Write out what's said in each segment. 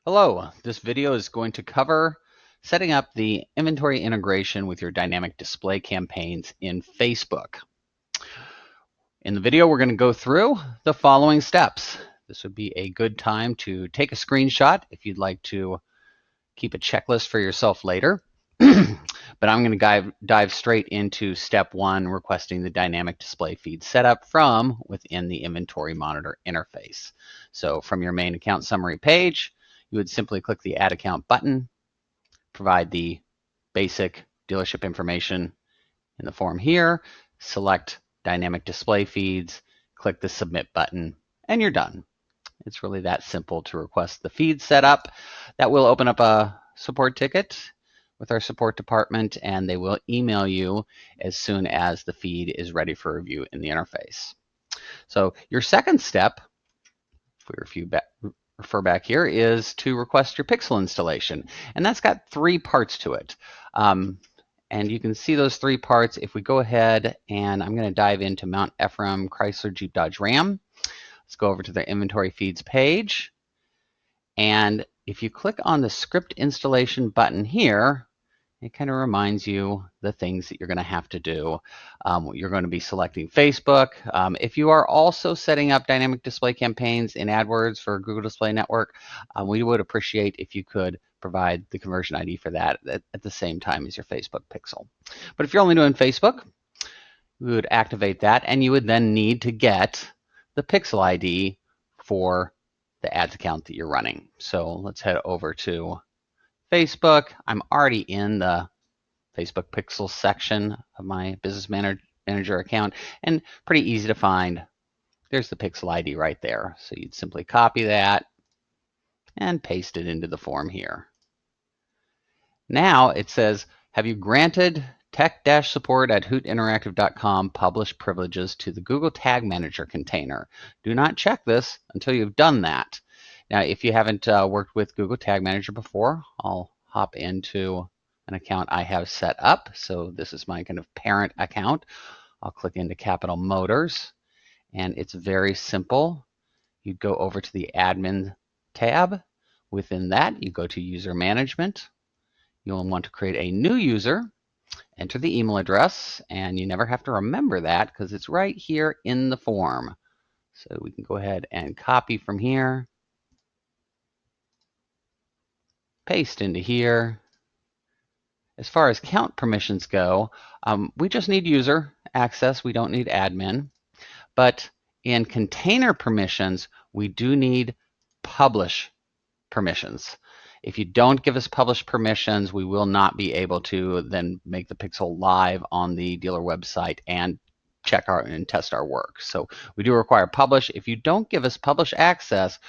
Hello, this video is going to cover setting up the inventory integration with your dynamic display campaigns in Facebook. In the video, we're going to go through the following steps. This would be a good time to take a screenshot if you'd like to keep a checklist for yourself later. But I'm going to dive straight into step one, requesting the dynamic display feed setup from within the inventory monitor interface. So from your main account summary page, you would simply click the Add Account button, provide the basic dealership information in the form here, select Dynamic Display Feeds, click the Submit button, and you're done. It's really that simple to request the feed setup. That will open up a support ticket with our support department, and they will email you as soon as the feed is ready for review in the interface. So your second step, if we refer back here, is to request your pixel installation. And that's got three parts to it. And you can see those three parts if we go ahead, and I'm going to dive into Mount Ephraim Chrysler Jeep Dodge Ram. Let's go over to the inventory feeds page. And if you click on the script installation button here, it kind of reminds you the things that you're going to have to do. You're going to be selecting Facebook. If you are also setting up dynamic display campaigns in AdWords for Google Display Network, we would appreciate if you could provide the conversion ID for that at the same time as your Facebook pixel. But if you're only doing Facebook, we would activate that, and you would then need to get the pixel ID for the ads account that you're running. So let's head over to Facebook. I'm already in the Facebook Pixel section of my Business Manager account, and pretty easy to find. There's the Pixel ID right there. So you'd simply copy that and paste it into the form here. Now it says, have you granted tech-support@hootinteractive.com publish privileges to the Google Tag Manager container? Do not check this until you've done that. Now, if you haven't worked with Google Tag Manager before, I'll hop into an account I have set up. So this is my kind of parent account. I'll click into Capital Motors, and it's very simple. You go over to the Admin tab. Within that, you go to User Management. You'll want to create a new user, enter the email address, and you never have to remember that because it's right here in the form. So we can go ahead and copy from here, paste into here. As far as account permissions go, we just need user access. We don't need admin. But in container permissions, we do need publish permissions. If you don't give us publish permissions, we will not be able to then make the pixel live on the dealer website and check our and test our work. So we do require publish. If you don't give us publish access,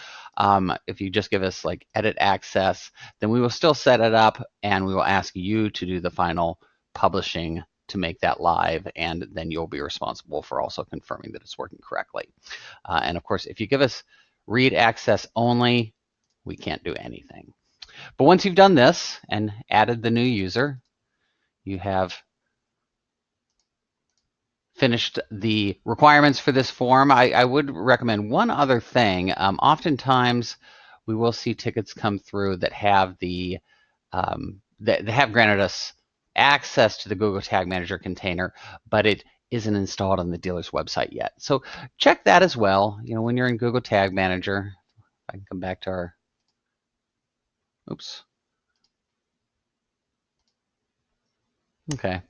if you just give us like edit access, then we will still set it up and we will ask you to do the final publishing to make that live, and then you'll be responsible for also confirming that it's working correctly. And of course, if you give us read access only, we can't do anything. But once you've done this and added the new user, you have finished the requirements for this form. I would recommend one other thing. Oftentimes, we will see tickets come through that have the that have granted us access to the Google Tag Manager container, but it isn't installed on the dealer's website yet. So check that as well. You know, when you're in Google Tag Manager, I can come back to our oops. Okay.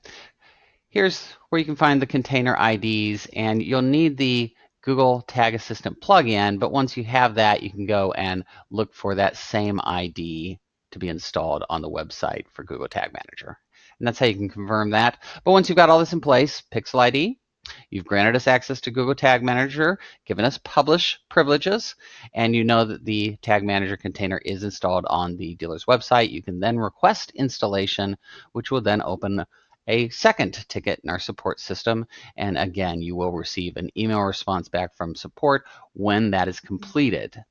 Here's where you can find the container IDs, and you'll need the Google Tag Assistant plugin, but once you have that, you can go and look for that same ID to be installed on the website for Google Tag Manager. And that's how you can confirm that. But once you've got all this in place, Pixel ID, you've granted us access to Google Tag Manager, given us publish privileges, and you know that the Tag Manager container is installed on the dealer's website. You can then request installation, which will then open a second ticket in our support system. And again, you will receive an email response back from support when that is completed.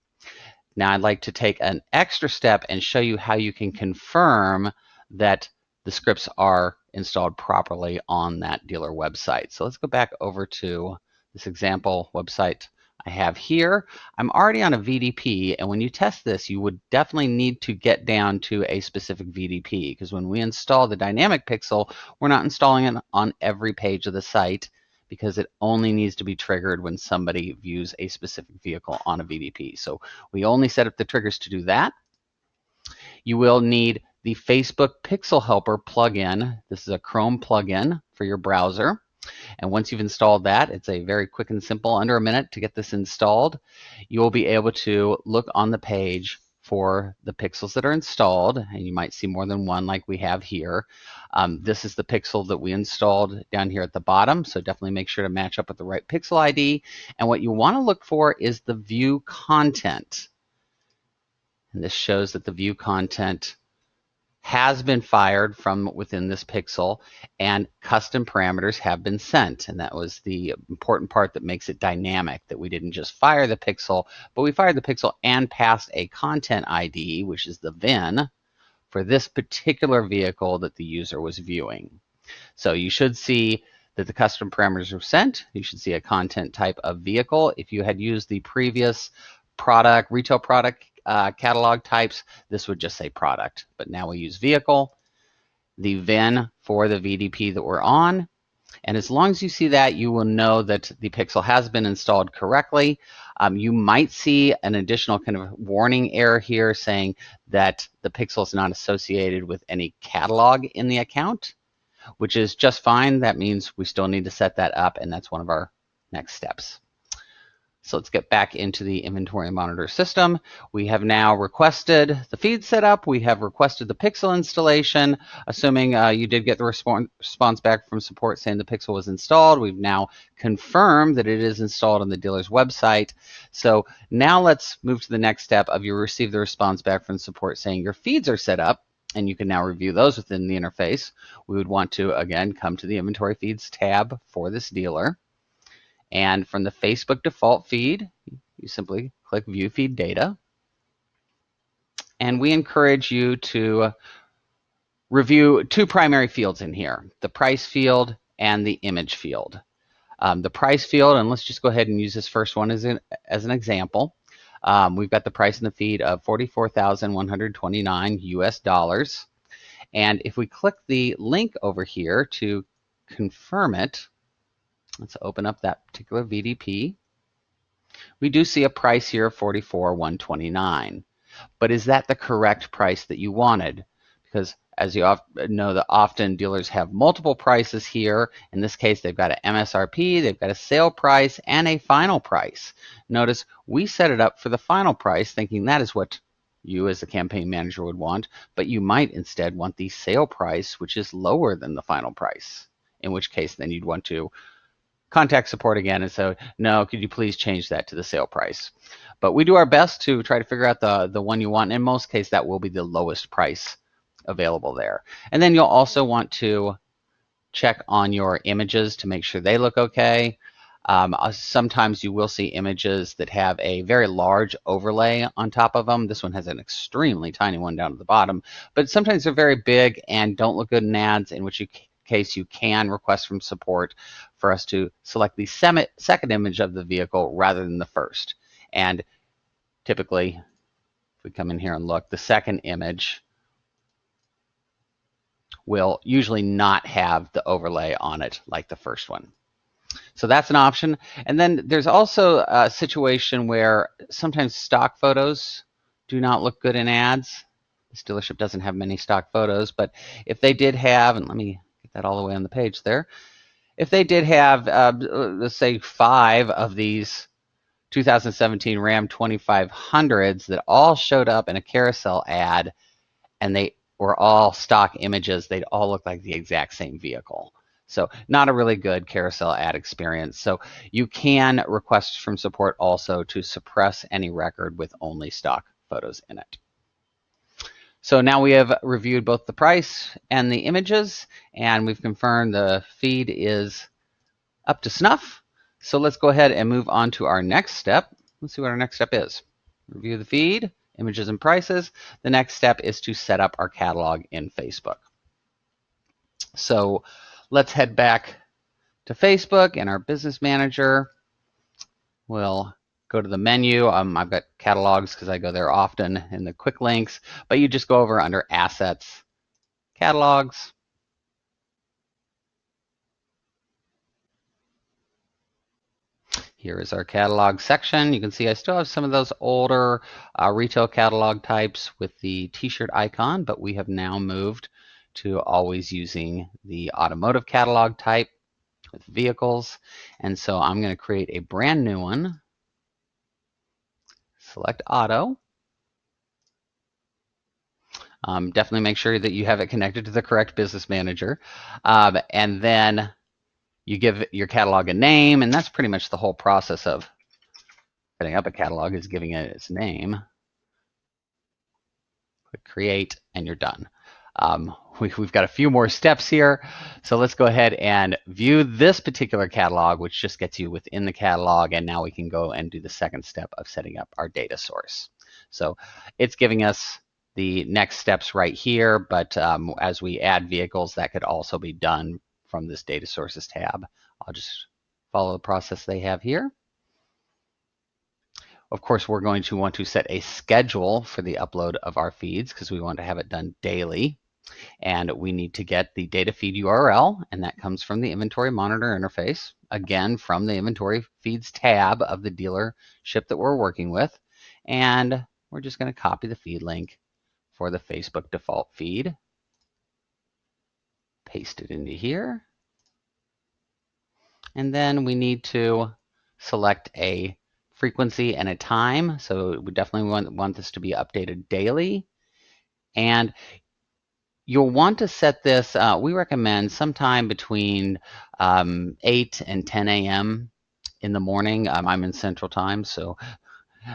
Now, I'd like to take an extra step and show you how you can confirm that the scripts are installed properly on that dealer website. So let's go back over to this example website I have here, I'm already on a VDP, and when you test this, you would definitely need to get down to a specific VDP, because when we install the dynamic pixel, we're not installing it on every page of the site, because it only needs to be triggered when somebody views a specific vehicle on a VDP. So we only set up the triggers to do that. You will need the Facebook Pixel Helper plugin. This is a Chrome plugin for your browser. And once you've installed that, it's a very quick and simple, under a minute to get this installed. You will be able to look on the page for the pixels that are installed, and you might see more than one like we have here. This is the pixel that we installed down here at the bottom, so definitely make sure to match up with the right pixel ID. And what you want to look for is the view content. And this shows that the view content has been fired from within this pixel, and custom parameters have been sent. And that was the important part that makes it dynamic, that we didn't just fire the pixel, but we fired the pixel and passed a content ID, which is the VIN, for this particular vehicle that the user was viewing. So you should see that the custom parameters were sent. You should see a content type of vehicle. If you had used the previous retail product catalog types, this would just say product. But now we use vehicle, the VIN for the VDP that we're on. And as long as you see that, you will know that the pixel has been installed correctly. You might see an additional kind of warning error here saying that the pixel is not associated with any catalog in the account, which is just fine. That means we still need to set that up, and that's one of our next steps. So let's get back into the inventory monitor system. We have now requested the feed setup. We have requested the pixel installation. Assuming you did get the response back from support saying the pixel was installed, we've now confirmed that it is installed on the dealer's website. So now let's move to the next step of you receive the response back from support saying your feeds are set up, and you can now review those within the interface. We would want to, again, come to the Inventory Feeds tab for this dealer. And from the Facebook default feed, you simply click View Feed Data. And we encourage you to review two primary fields in here, the price field and the image field. The price field, and let's just go ahead and use this first one as an example. We've got the price in the feed of $44,129 US. And if we click the link over here to confirm it, let's open up that particular VDP. We do see a price here of $44,129. But is that the correct price that you wanted? Because as you know, that often dealers have multiple prices here. In this case, they've got an MSRP, they've got a sale price, and a final price. Notice we set it up for the final price, thinking that is what you as a campaign manager would want, but you might instead want the sale price, which is lower than the final price, in which case then you'd want to contact support again and say, no, could you please change that to the sale price? But we do our best to try to figure out the one you want. In most cases, that will be the lowest price available there. And then you'll also want to check on your images to make sure they look okay. Sometimes you will see images that have a very large overlay on top of them. This one has an extremely tiny one down at the bottom, but sometimes they're very big and don't look good in ads, in which case you can request from support for us to select the second image of the vehicle rather than the first. And typically, if we come in here and look, the second image will usually not have the overlay on it like the first one. So that's an option. And then there's also a situation where sometimes stock photos do not look good in ads. This dealership doesn't have many stock photos, but if they did have, and let me get that all the way on the page there, if they did have, let's say, 5 of these 2017 Ram 2500s that all showed up in a carousel ad, and they were all stock images, they'd all look like the exact same vehicle. So not a really good carousel ad experience. So you can request from support also to suppress any record with only stock photos in it. So now we have reviewed both the price and the images, and we've confirmed the feed is up to snuff. So let's go ahead and move on to our next step. Let's see what our next step is. Review the feed, images and prices. The next step is to set up our catalog in Facebook. So let's head back to Facebook, and our business manager will go to the menu. I've got catalogs because I go there often in the quick links, but you just go over under assets, catalogs. Here is our catalog section. You can see I still have some of those older retail catalog types with the t-shirt icon, but we have now moved to always using the automotive catalog type with vehicles. And so I'm going to create a brand new one. Select auto. Definitely make sure that you have it connected to the correct business manager. And then you give your catalog a name, and that's pretty much the whole process of setting up a catalog, is giving it its name. Click create, and you're done. We've got a few more steps here. So let's go ahead and view this particular catalog, which just gets you within the catalog. And now we can go and do the second step of setting up our data source. So it's giving us the next steps right here. But as we add vehicles, that could also be done from this data sources tab. I'll just follow the process they have here. Of course, we're going to want to set a schedule for the upload of our feeds because we want to have it done daily. And we need to get the data feed URL, and that comes from the inventory monitor interface. Again, from the inventory feeds tab of the dealership that we're working with. And we're just going to copy the feed link for the Facebook default feed. Paste it into here. And then we need to select a frequency and a time. So we definitely want this to be updated daily. And you'll want to set this, we recommend sometime between 8 and 10 a.m. in the morning. I'm in Central Time, so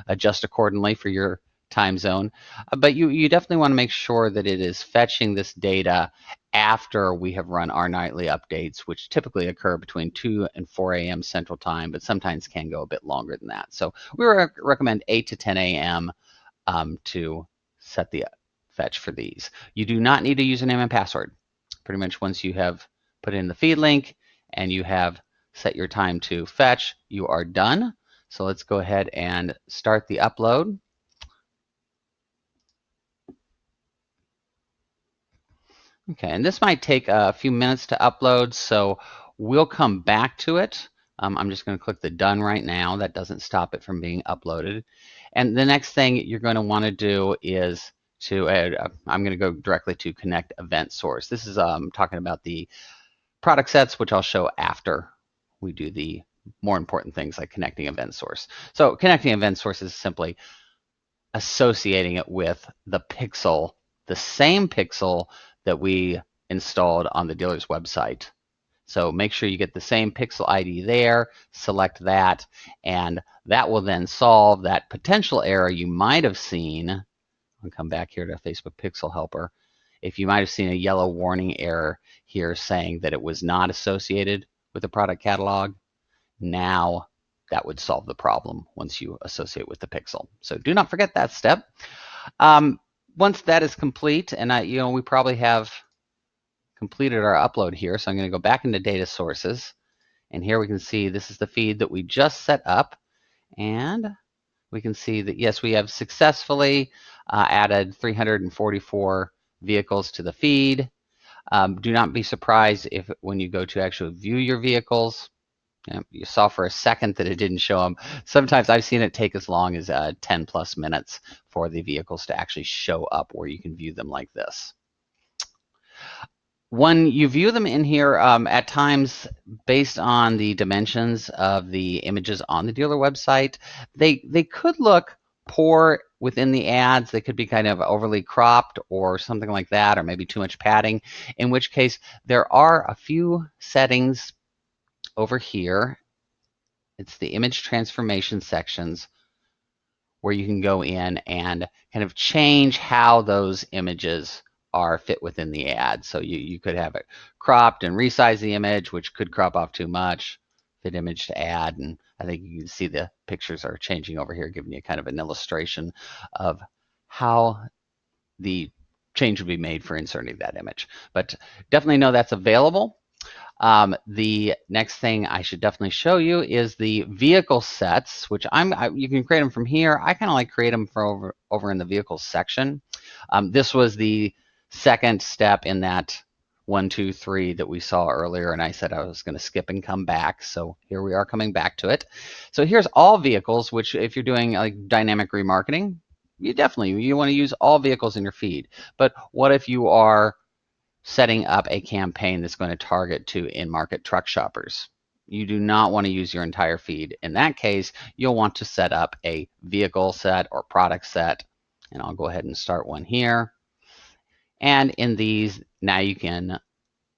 adjust accordingly for your time zone. But you definitely want to make sure that it is fetching this data after we have run our nightly updates, which typically occur between 2 and 4 a.m. Central Time, but sometimes can go a bit longer than that. So we recommend 8 to 10 a.m. To set the fetch for these. You do not need a username and password. Pretty much once you have put in the feed link and you have set your time to fetch, you are done. So let's go ahead and start the upload. Okay, and this might take a few minutes to upload, so we'll come back to it. I'm just going to click the done right now. That doesn't stop it from being uploaded. And the next thing you're going to want to do is to add, I'm going to go directly to connect event source. This is talking about the product sets, which I'll show after we do the more important things like connecting event source. So connecting event source is simply associating it with the pixel, the same pixel that we installed on the dealer's website. So make sure you get the same pixel ID there, select that, and that will then solve that potential error you might have seen. I'll come back here to Facebook Pixel Helper. If you might have seen a yellow warning error here saying that it was not associated with the product catalog, now that would solve the problem once you associate with the pixel. So do not forget that step. Once that is complete, and we probably have completed our upload here, so I'm going to go back into data sources, and here we can see this is the feed that we just set up, and we can see that yes, we have successfully added 344 vehicles to the feed. Do not be surprised if when you go to actually view your vehicles, you saw for a second that it didn't show them. Sometimes I've seen it take as long as 10 plus minutes for the vehicles to actually show up where you can view them like this. When you view them in here, at times, based on the dimensions of the images on the dealer website, they could look poor within the ads. They could be kind of overly cropped or something like that, or maybe too much padding, in which case there are a few settings over here. It's the image transformation sections where you can go in and kind of change how those images are fit within the ad. So you could have it cropped and resize the image, which could crop off too much, fit image to ad. And I think you can see the pictures are changing over here, giving you kind of an illustration of how the change would be made for inserting that image. But definitely know that's available. The next thing I should definitely show you is the vehicle sets, which you can create them from here. I kind of like create them for over in the vehicles section. This was the second step in that 1, 2, 3 that we saw earlier, and I said I was going to skip and come back. So here we are coming back to it. So here's all vehicles, which if you're doing like dynamic remarketing, you want to use all vehicles in your feed. But what if you are setting up a campaign that's going to target to in-market truck shoppers? You do not want to use your entire feed. In that case, you'll want to set up a vehicle set or product set. And I'll go ahead and start one here. And in these, now you can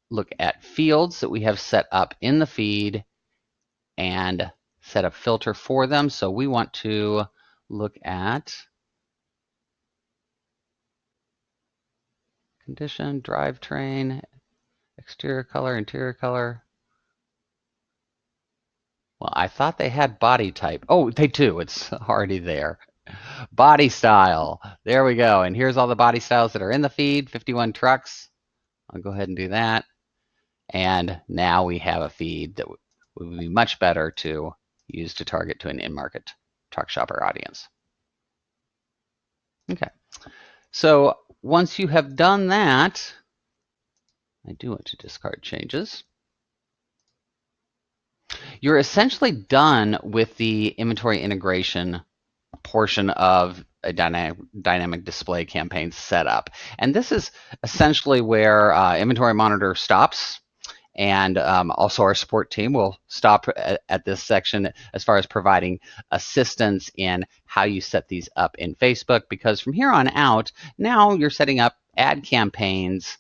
look at fields that we have set up in the feed and set a filter for them. So we want to look at condition, drivetrain, exterior color, interior color. Well, I thought they had body type. Oh, they do. It's already there. Body style. There we go. And here's all the body styles that are in the feed, 51 trucks. I'll go ahead and do that. And now we have a feed that would be much better to use to target to an in-market truck shopper audience. Okay. So once you have done that, I do want to discard changes. You're essentially done with the inventory integration portion of a dynamic display campaign setup. And this is essentially where Inventory Monitor stops. And also our support team will stop at this section as far as providing assistance in how you set these up in Facebook, because from here on out, now you're setting up ad campaigns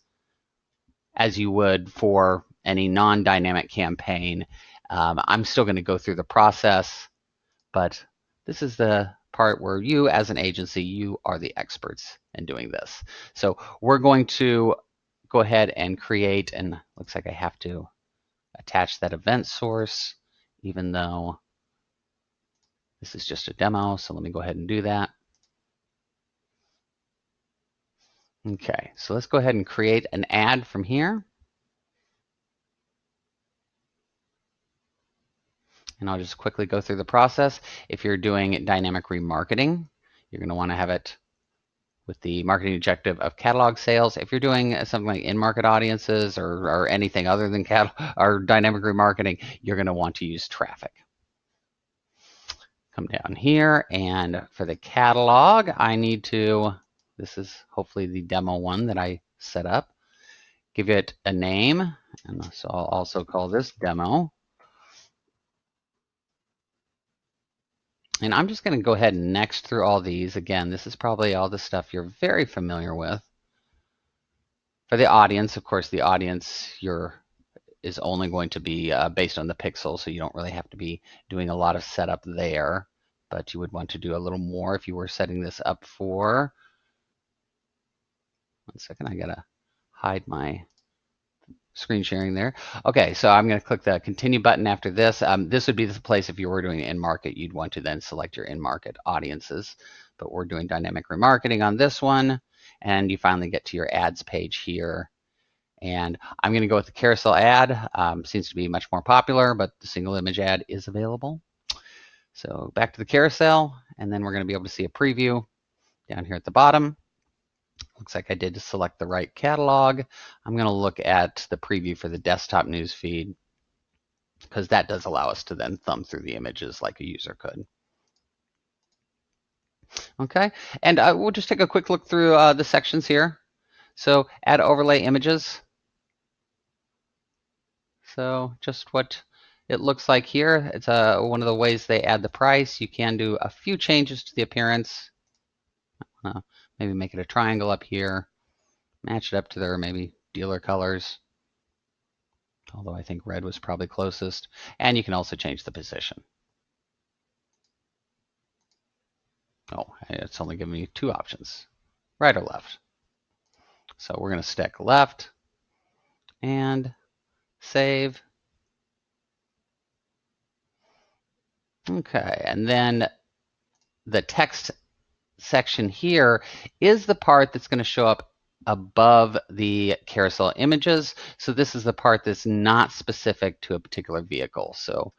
as you would for any non-dynamic campaign. I'm still going to go through the process, but this is the part where you as an agency, you are the experts in doing this. So we're going to go ahead and create, and looks like I have to attach that event source, even though this is just a demo. So let me go ahead and do that. Okay, so let's go ahead and create an ad from here. And I'll just quickly go through the process. If you're doing dynamic remarketing, you're going to want to have it with the marketing objective of catalog sales. If you're doing something like in-market audiences or anything other than or dynamic remarketing, you're going to want to use traffic. Come down here, and for the catalog, I need to, this is hopefully the demo one that I set up, give it a name, and so I'll also call this demo. And I'm just going to go ahead and next through all these. Again, this is probably all the stuff you're very familiar with. For the audience, of course, the audience is only going to be based on the pixel, so you don't really have to be doing a lot of setup there. But you would want to do a little more if you were setting this up for. 1 second, I gotta hide my screen sharing there. Okay, so I'm going to click the continue button after this. This would be the place if you were doing in-market, you'd want to then select your in-market audiences. But we're doing dynamic remarketing on this one, and you finally get to your ads page here. And I'm going to go with the carousel ad. Seems to be much more popular, but the single image ad is available. So back to the carousel, and then we're going to be able to see a preview down here at the bottom. Looks like I did select the right catalog. I'm going to look at the preview for the desktop newsfeed, because that does allow us to then thumb through the images like a user could. Okay, and we'll just take a quick look through the sections here. So add overlay images. So just what it looks like here. It's one of the ways they add the price. You can do a few changes to the appearance. Maybe make it a triangle up here. Match it up to their maybe dealer colors. Although I think red was probably closest. And you can also change the position. Oh, it's only giving me 2 options, right or left. So we're going to stick left and save. Okay, and then the text section here is the part that's going to show up above the carousel images. So this is the part that's not specific to a particular vehicle. So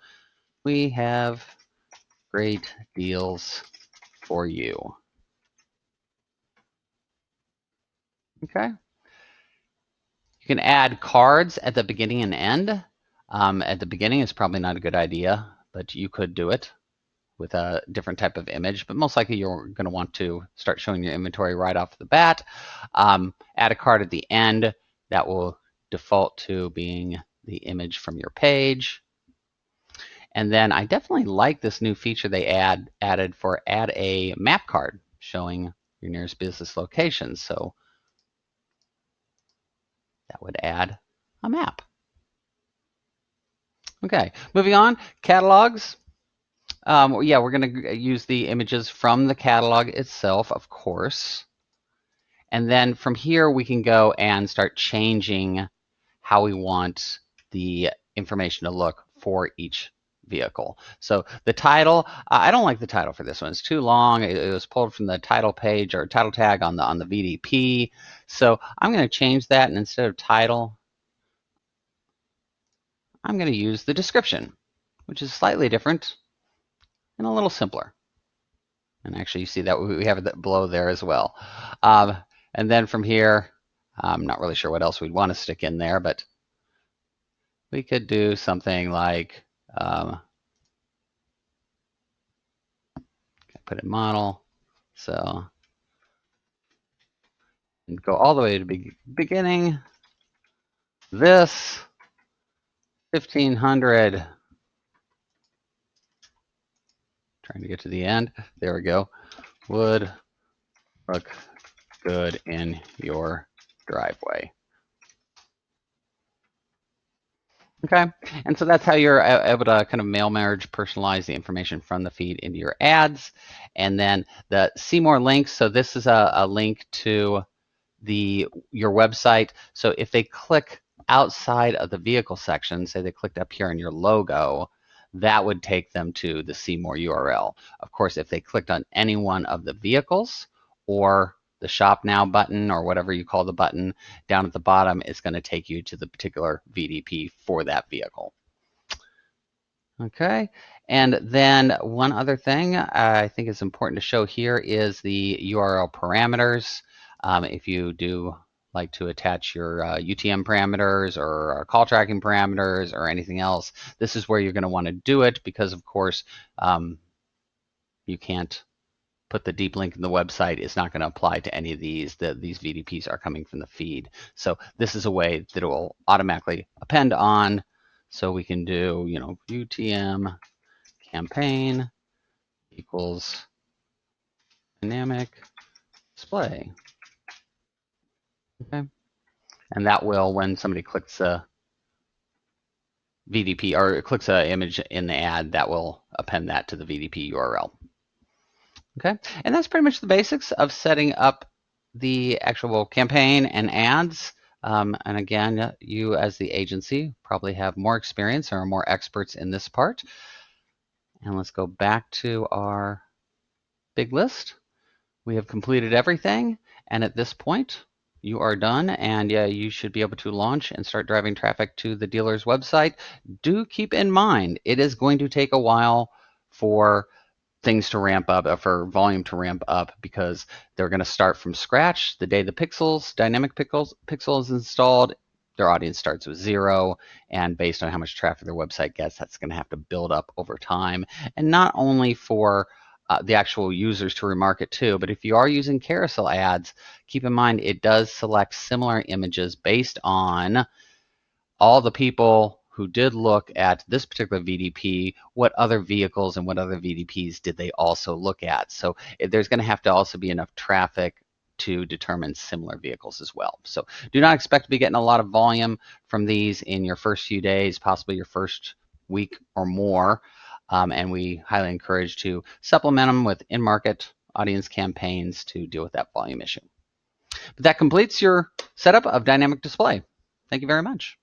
we have great deals for you. Okay. You can add cards at the beginning and end. At the beginning is probably not a good idea, but you could do it with a different type of image, but most likely you're going to want to start showing your inventory right off the bat. Add a card at the end that will default to being the image from your page. And then I definitely like this new feature they added for add a map card showing your nearest business location. So that would add a map. Okay, moving on, catalogs. Yeah, we're going to use the images from the catalog itself, of course. And then from here, we can go and start changing how we want the information to look for each vehicle. So the title, I don't like the title for this one. It's too long. It was pulled from the title page or title tag on the VDP. So I'm going to change that, and instead of title, I'm going to use the description, which is slightly different and a little simpler. And actually, you see that we have it below there as well. And then from here, I'm not really sure what else we'd want to stick in there, but we could do something like put in model. So and go all the way to beginning. This 1500. Trying to get to the end. There we go. Would look good in your driveway. Okay, and so that's how you're able to kind of mail merge, personalize the information from the feed into your ads. And then the see more links. So this is a link to your website. So if they click outside of the vehicle section, say they clicked up here on your logo, that would take them to the see more URL. Of course, if they clicked on any one of the vehicles or the shop now button or whatever you call the button down at the bottom, is going to take you to the particular VDP for that vehicle. Okay, and then one other thing I think is important to show here is the URL parameters. If you do like to attach your UTM parameters or call tracking parameters or anything else, this is where you're going to want to do it, because of course you can't put the deep link in the website. It's not going to apply to any of these. These VDPs are coming from the feed. So this is a way that it will automatically append on. So we can do, UTM campaign equals dynamic display. Okay. And that will, when somebody clicks a VDP or clicks an image in the ad, that will append that to the VDP URL. Okay, and that's pretty much the basics of setting up the actual campaign and ads. And again, you as the agency probably have more experience or are more experts in this part. And let's go back to our big list. We have completed everything, and at this point, you are done, and yeah, you should be able to launch and start driving traffic to the dealer's website. Do keep in mind, it is going to take a while for things to ramp up, for volume to ramp up, because they're going to start from scratch the day the dynamic pixel is installed. Their audience starts with 0, and based on how much traffic their website gets, that's going to have to build up over time. And not only for the actual users to remarket to, but if you are using carousel ads, keep in mind it does select similar images based on all the people who did look at this particular VDP, what other vehicles and what other VDPs did they also look at. So there's going to have to also be enough traffic to determine similar vehicles as well. So do not expect to be getting a lot of volume from these in your first few days, possibly your first week or more. And we highly encourage to supplement them with in-market audience campaigns to deal with that volume issue. But that completes your setup of dynamic display. Thank you very much.